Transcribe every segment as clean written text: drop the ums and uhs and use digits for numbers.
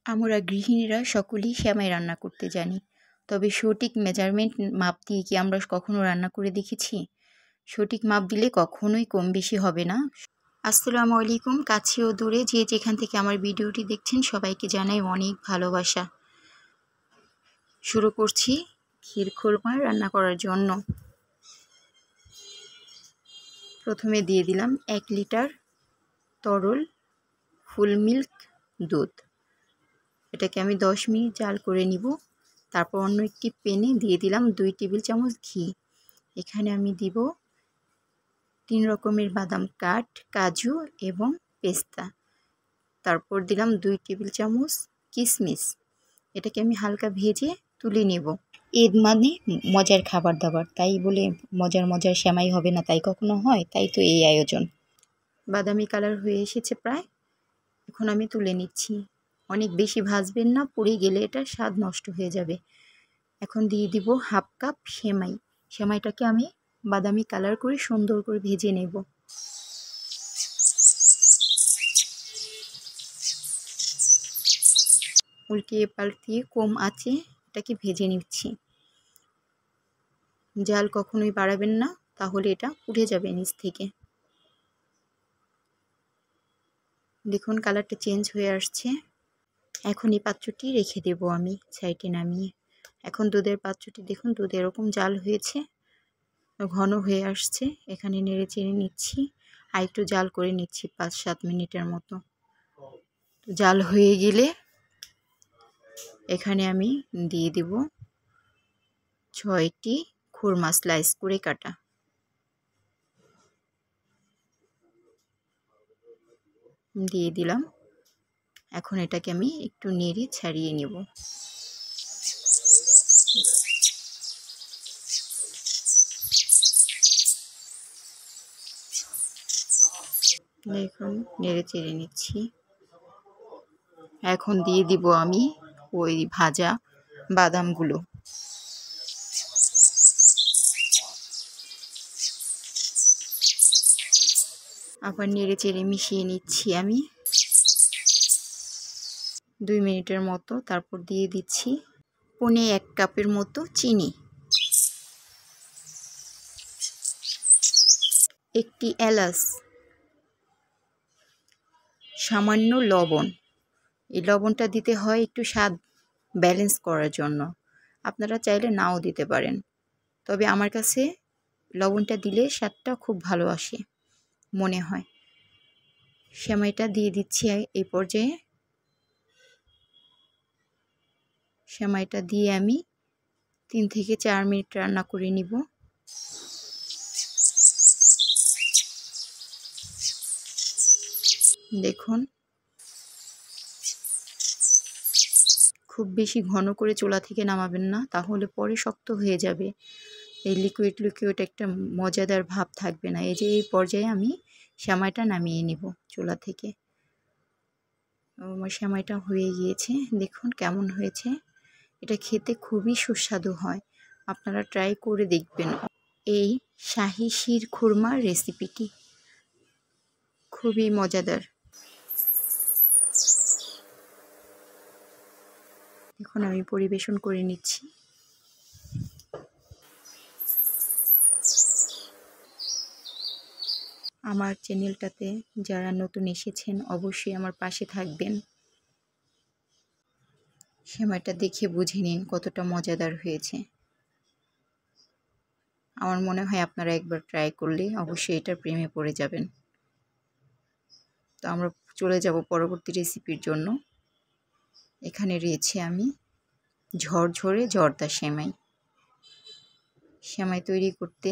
আমরা গৃহিণীরা সকলেই সেমাই রান্না করতে জানি, তবে সঠিক মেজারমেন্ট মাপ দিয়ে কি আমরা কখনো রান্না করে দেখেছি? সঠিক মাপ দিলে কখনোই কম বেশি হবে না। আসসালামু আলাইকুম। কাছে ও দূরে যে যেখান থেকে আমার ভিডিওটি দেখছেন সবাইকে জানাই অনেক ভালোবাসা। শুরু করছি ক্ষীর খুরমা রান্না করার জন্য। প্রথমে দিয়ে দিলাম 1 লিটার তরল ফুল মিল্ক দুধ। এটাকে আমি 10 মিনিট জাল করে নিব। তারপর অন্য একটি প্যানে দিয়ে দিলাম 2 টেবিল চামচ ঘি। এখানে আমি দিব 3 রকমের বাদাম কাঠ, কাজু এবং পেস্তা। তারপর দিলাম 2 টেবিল চামচ কিশমিশ। এটাকে আমি হালকা ভেজে তুলে নেব। ঈদ মানে মজার খাবার দাবার, তাই বলে মজার মজার সেমাই হবে না তাই কখনো হয়? তাই তো এই আয়োজন। বাদামি কালার হয়ে এসেছে প্রায়, এখন আমি তুলে নিচ্ছি। অনেক বেশি ভাজবেন না, পুড়ে গেলে এটা স্বাদ নষ্ট হয়ে যাবে। এখন দিয়ে দিব হাফ কাপ সেমাই। সেমাইটাকে আমি বাদামি কালার করে সুন্দর করে ভেজে নেব। উল্টিয়ে পাল্টিয়ে কম আঁচে এটাকে ভেজে নিচ্ছি। জাল কখনোই বাড়াবেন না, তাহলে এটা পুড়ে যাবে নিচ থেকে। দেখুন কালারটা চেঞ্জ হয়ে আসছে। এখন এই পাত্রটি রেখে দেব আমি সাইডে নামিয়ে। এখন দুধের পাত্রটি দেখুন, দুধ এরকম জাল হয়েছে, ঘন হয়ে আসছে। এখানে নেড়ে চেড়ে নিচ্ছি, আর একটু জাল করে নিচ্ছি 5-7 মিনিটের মতো। জাল হয়ে গেলে এখানে আমি দিয়ে দেব 6টি খুরমা স্লাইস করে কাটা। দিয়ে দিলাম। এখন এটাকে আমি একটু নেড়ে ছাড়িয়ে নেব। দেখুন নেড়ে চেড়ে নিচ্ছি। এখন দিয়ে দিব আমি ওই ভাজা বাদামগুলো। আবার নেড়ে চেড়ে মিশিয়ে নিচ্ছি আমি 2 মিনিটের মতো। তারপর দিয়ে দিচ্ছি 1 কাপের মতো চিনি, 1টি এলাচ, সামান্য লবণ। এই লবণটা দিতে হয় একটু স্বাদ ব্যালেন্স করার জন্য, আপনারা চাইলে নাও দিতে পারেন। তবে আমার কাছে লবণটা দিলে স্বাদটা খুব ভালো আসে মনে হয়। সেমাইটা দিয়ে দিচ্ছি এই পর্যায়ে। সেমাইটা দিয়ে আমি 3 থেকে 4 মিনিট রান্না করে নিব। দেখুন খুব বেশি ঘন করে চুলা থেকে নামাবেন না, তাহলে পরে শক্ত হয়ে যাবে। এই লিকুইড লিকুইড একটা মজাদার ভাব থাকবে না। এই যে এই পর্যায়ে আমি সেমাইটা নামিয়ে নিব চুলা থেকে। আমার সেমাইটা হয়ে গিয়েছে, দেখুন কেমন হয়েছে। এটা খেতে খুবই সুস্বাদু হয়, আপনারা ট্রাই করে দেখবেন। এই শাহী শির খুরমার রেসিপিটি খুবই মজাদার। এখন আমি পরিবেশন করে নিচ্ছি। আমার চ্যানেলটাতে যারা নতুন এসেছেন অবশ্যই আমার পাশে থাকবেন। সেমাইটা দেখে বুঝে নিন কতটা মজাদার হয়েছে। আমার মনে হয় আপনারা একবার ট্রাই করলে অবশ্যই এটার প্রেমে পড়ে যাবেন। তো আমরা চলে যাব পরবর্তী রেসিপির জন্য। এখানে রয়েছে আমি ঝরঝরে জর্দা সেমাই। সেমাই তৈরি করতে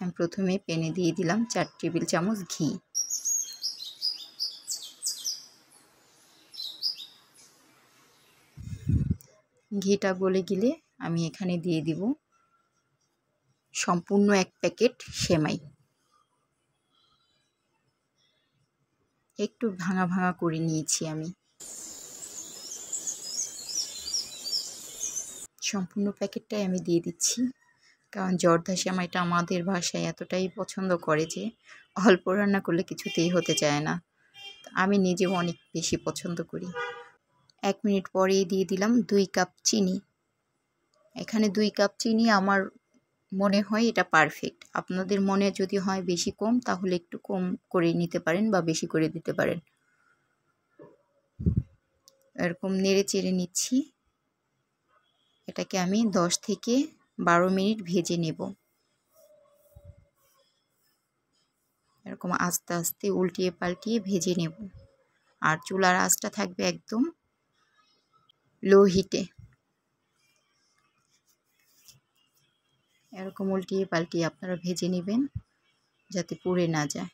আমি প্রথমে প্যানে দিয়ে দিলাম 4 টেবিল চামচ ঘি। ঘিটা গলে গেলে আমি এখানে দিয়ে দিব সম্পূর্ণ 1 প্যাকেট সেমাই। একটু ভাঙা ভাঙা করে নিয়েছি আমি। সম্পূর্ণ প্যাকেটটাই আমি দিয়ে দিচ্ছি, কারণ জর্দা সেমাইটা আমাদের বাসায় এতটাই পছন্দ করে যে অল্প রান্না করলে কিছুতেই হতে চায় না। আমি নিজেও অনেক বেশি পছন্দ করি। 1 মিনিট পরে দিয়ে দিলাম 2 কাপ চিনি। এখানে 2 কাপ চিনি আমার মনে হয় এটা পারফেক্ট। আপনাদের মনে যদি হয় বেশি কম তাহলে একটু কম করে নিতে পারেন বা বেশি করে দিতে পারেন। এরকম নেড়ে চেড়ে নিচ্ছি। এটাকে আমি 10 থেকে 12 মিনিট ভেজে নেব। এরকম আস্তে আস্তে উল্টিয়ে পাল্টিয়ে ভেজে নেব। আর চুলার আঁচটা থাকবে একদম লো হিটে। এরকম উল্টিয়ে পাল্টিয়ে আপনারা ভেজে নেবেন যাতে পুড়ে না যায়।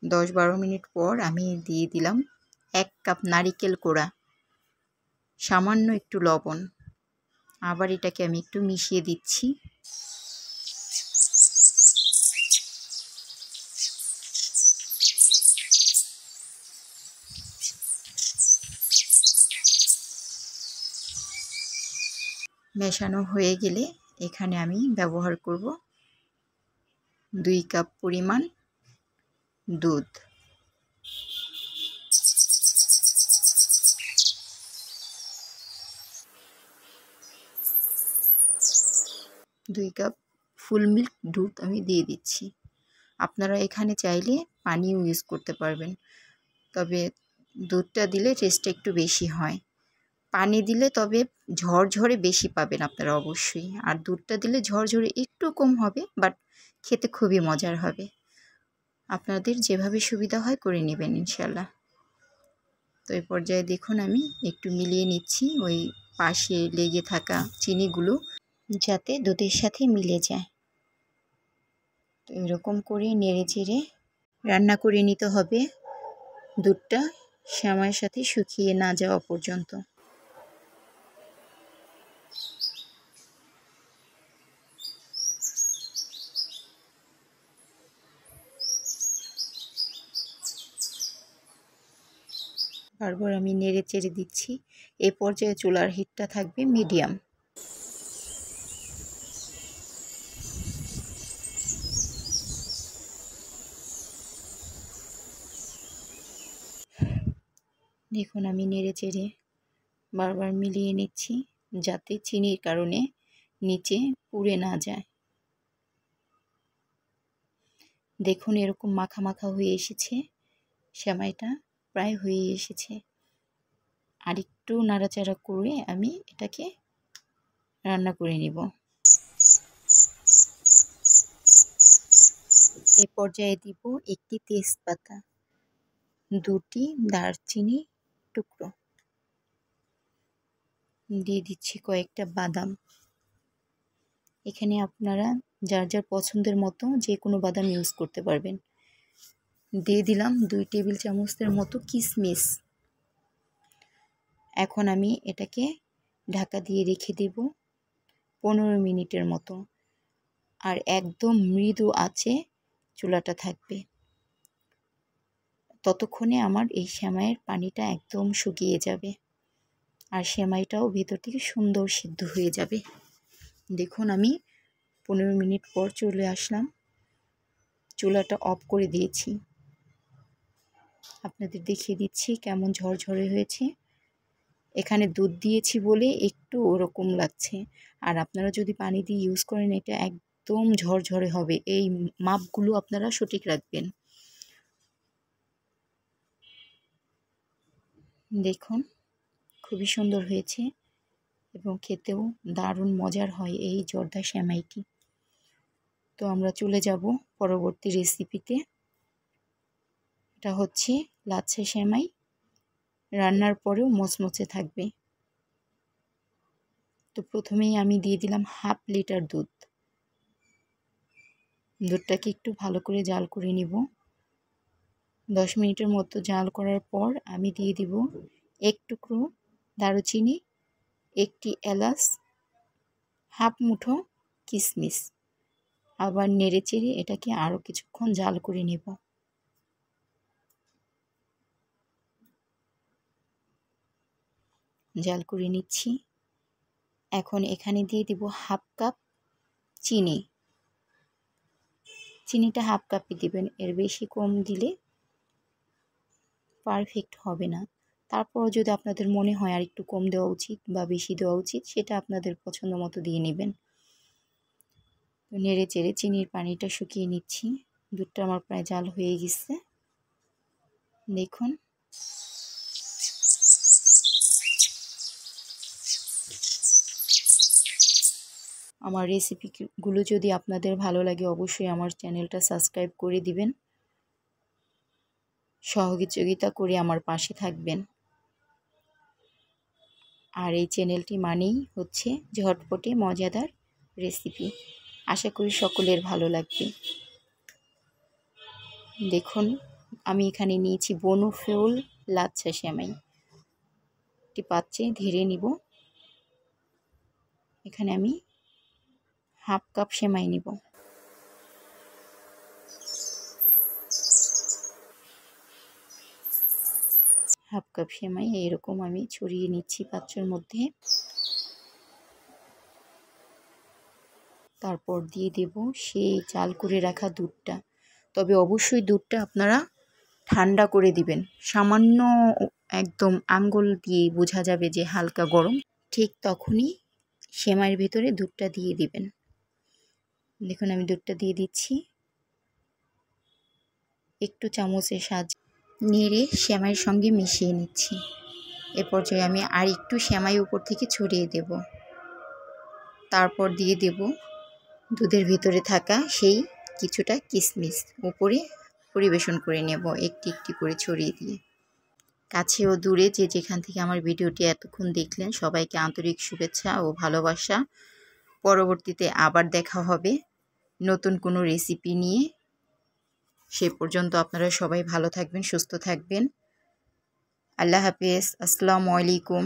10-12 মিনিট পর আমি দিয়ে দিলাম 1 কাপ নারিকেল কোড়া, সামান্য একটু লবণ। আবার এটাকে আমি একটু মিশিয়ে দিচ্ছি। মেশানো হয়ে গেলে এখানে আমি ব্যবহার করব 2 কাপ পরিমাণ দুধ। 2 কাপ ফুল মিল্ক দুধ আমি দিয়ে দিচ্ছি। আপনারা এখানে চাইলে পানিও ইউজ করতে পারবেন, তবে দুধটা দিলে টেস্টটা একটু বেশি হয়। পানি দিলে তবে ঝরঝরে বেশি পাবেন আপনারা অবশ্যই, আর দুধটা দিলে ঝরঝরে একটু কম হবে, বাট খেতে খুবই মজার হবে। আপনাদের যেভাবে সুবিধা হয় করে নেবেন ইনশাল্লাহ। তো এই পর্যায়ে দেখুন আমি একটু মিলিয়ে নিচ্ছি ওই পাশে লেগে থাকা চিনিগুলো যাতে দুধের সাথে মিলে যায়। তো এরকম করে নেড়ে চেড়ে রান্না করে নিতে হবে দুধটা সময়ের সাথে শুকিয়ে না যাওয়া পর্যন্ত। বারবার আমি নেড়ে চেড়ে দিচ্ছি। এ পর্যায়ে চুলার হিটটা থাকবে মিডিয়াম। দেখুন আমি নেড়ে চেড়ে বারবার মিলিয়ে নিচ্ছি যাতে চিনির কারণে নিচে পুড়ে না যায়। দেখুন এরকম মাখা মাখা হয়ে এসেছে, সেমাইটা প্রায় হয়ে এসেছে। আর একটু নাড়াচাড়া করে আমি এটাকে রান্না করে নিব। এই পর্যায়ে দিব একটি তেজপাতা, 2টি দারচিনি টুকরো, দিয়ে দিচ্ছি কয়েকটা বাদাম। এখানে আপনারা যার যার পছন্দের মতো যে কোনো বাদাম ইউজ করতে পারবেন। দিয়ে দিলাম 2 টেবিল চামচের মতো কিশমিশ। এখন আমি এটাকে ঢাকা দিয়ে রেখে দেব 15 মিনিটের মতো। আর একদম মৃদু আঁচে চুলাটা থাকবে। ততক্ষণে আমার এই সেমাইয়ের পানিটা একদম শুকিয়ে যাবে আর সেমাইটাও ভেতর থেকে সুন্দর সিদ্ধ হয়ে যাবে। দেখুন আমি 15 মিনিট পর চলে আসলাম, চুলাটা অফ করে দিয়েছি। আপনাদের দেখিয়ে দিচ্ছি কেমন ঝরঝরে হয়েছে। এখানে দুধ দিয়েছি বলে একটু ওরকম লাগছে, আর আপনারা যদি পানি দিয়ে ইউজ করেন এটা একদম ঝরঝরে হবে। এই মাপগুলো আপনারা সঠিক রাখবেন। দেখুন খুবই সুন্দর হয়েছে এবং খেতেও দারুণ মজার হয় এই জর্দা সেমাইটি। তো আমরা চলে যাব পরবর্তী রেসিপিতে। এটা হচ্ছে লাচ্ছা সেমাই, রান্নার পরেও মচমচে থাকবে। তো প্রথমেই আমি দিয়ে দিলাম 1/2 লিটার দুধ। দুধটাকে একটু ভালো করে জাল করে নিব। 10 মিনিটের মতো জাল করার পর আমি দিয়ে দিব 1 টুকরো দারুচিনি, 1টি এলাচ, 1/2 মুঠো কিশমিশ। আবার নেড়ে চেড়ে এটাকে আরও কিছুক্ষণ জাল করে নেব। জাল করে নিচ্ছি। এখন এখানে দিয়ে দিব 1/2 কাপ চিনি। চিনিটা 1/2 কাপই দিবেন, এর বেশি কম দিলে পারফেক্ট হবে না। তারপরও যদি আপনাদের মনে হয় আর একটু কম দেওয়া উচিত বা বেশি দেওয়া উচিত, সেটা আপনাদের পছন্দ মতো দিয়ে নেবেন। তো নেড়ে চেড়ে চিনির পানিটা শুকিয়ে নিচ্ছি। দুধটা আমার প্রায় জাল হয়ে গেছে, দেখুন। আমার রেসিপিগুলো যদি আপনাদের ভালো লাগে অবশ্যই আমার চ্যানেলটা সাবস্ক্রাইব করে দিবেন, সহযোগিতা করে আমার পাশে থাকবেন। আর এই চ্যানেলটি মানেই হচ্ছে ঝটপটে মজাদার রেসিপি। আশা করি সকলের ভালো লাগবে। দেখুন আমি এখানে নিয়েছি বনফুল লাচ্ছা সেমাই। একটি পাত্রে ধীরে নিব। এখানে আমি হাফ কাপ সেমাই নিব। হাফ কাপ সেমাই এরকম আমি ছড়িয়ে নিচ্ছি পাত্রের মধ্যে। তারপর দিয়ে দেব সেই জাল করে রাখা দুধটা। তবে অবশ্যই দুধটা আপনারা ঠান্ডা করে দিবেন। সামান্য একদম আঙ্গুল দিয়ে বোঝা যাবে যে হালকা গরম, ঠিক তখনই সেমাইয়ের ভিতরে দুধটা দিয়ে দিবেন। দেখুন আমি দুধটা দিয়ে দিচ্ছি। একটু চামচের সাহায্যে নেড়ে সেমাইয়ের সঙ্গে মিশিয়ে নিচ্ছি। এ পর্যায়ে আমি আর একটু সেমাই উপর থেকে ছড়িয়ে দেব। তারপর দিয়ে দেব দুধের ভিতরে থাকা সেই কিছুটা কিশমিশ উপরে পরিবেশন করে নেব একটি একটি করে ছড়িয়ে দিয়ে। কাছে ও দূরে যে যেখান থেকে আমার ভিডিওটি এতক্ষণ দেখলেন সবাইকে আন্তরিক শুভেচ্ছা ও ভালোবাসা। পরবর্তীতে আবার দেখা হবে নতুন কোনো রেসিপি নিয়ে। সে পর্যন্ত আপনারা সবাই ভালো থাকবেন, সুস্থ থাকবেন। আল্লাহ হাফেজ। আসসালামু আলাইকুম।